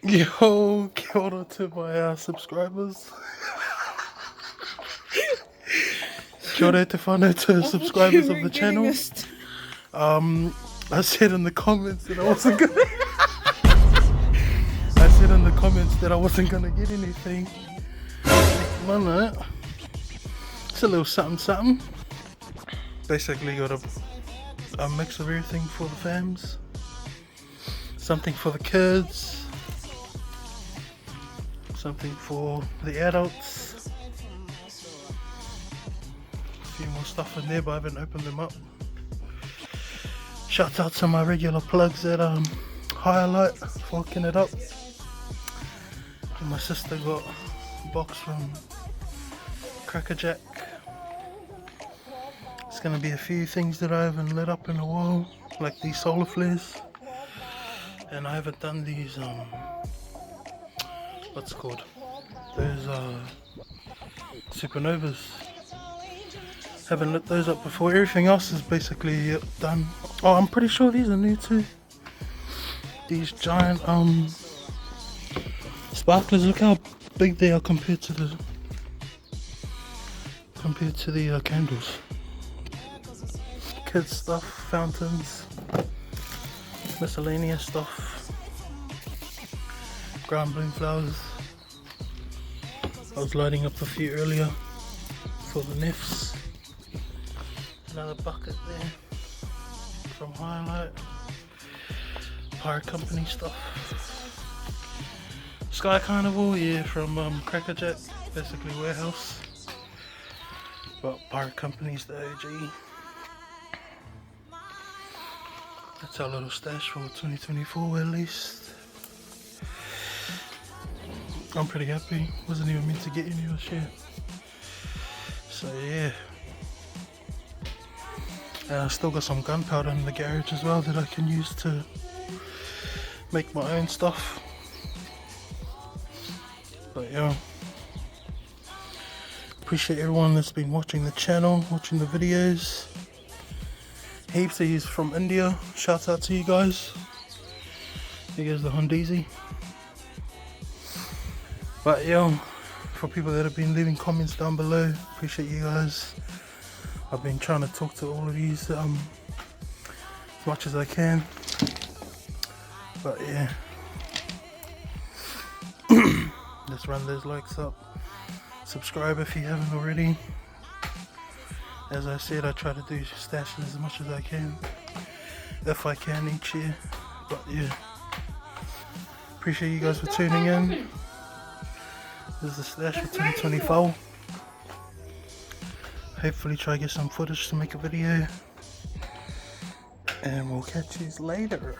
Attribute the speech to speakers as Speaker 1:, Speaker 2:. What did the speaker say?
Speaker 1: Yo, kia ora to my subscribers. Kia ora te whānau to subscribers of the channel. I said in the comments that I wasn't gonna I said in the comments that I wasn't gonna get anything. Mana, it's a little something something. Basically got a mix of everything for the fams. Something for the kids. Something for the adults. A few more stuff in there, but I haven't opened them up. Shout out to my regular plugs at Highlight for hooking it up. And my sister got a box from Crackerjack. It's gonna be a few things that I haven't lit up in a while, like these solar flares. And I haven't done these what's it called? Those supernovas. Haven't lit those up before. Everything else is basically done. Oh, I'm pretty sure these are new too. These giant sparklers. Look how big they are compared to the candles. Kids stuff, fountains, miscellaneous stuff. Ground bloom flowers. I was lighting up a few earlier for the nifs. Another bucket there from Highlight. Pirate Company stuff. Sky Carnival, yeah, from Crackerjack, basically warehouse. But Pirate Company's the OG. That's our little stash for 2024 at least. I'm pretty happy. Wasn't even meant to get any of this shit. So yeah. And I still got some gunpowder in the garage as well that I can use to make my own stuff. But yeah. Appreciate everyone that's been watching the channel, watching the videos. Heaps of yous from India. Shout out to you guys. Here goes the Hondeezy. But yeah, for people that have been leaving comments down below, appreciate you guys. I've been trying to talk to all of you as much as I can. But yeah, let's run those likes up. Subscribe if you haven't already. As I said, I try to do stashes as much as I can, if I can each year. But yeah, appreciate you guys for tuning in. This is the stash for 2024. Hopefully try to get some footage to make a video. And we'll catch you later.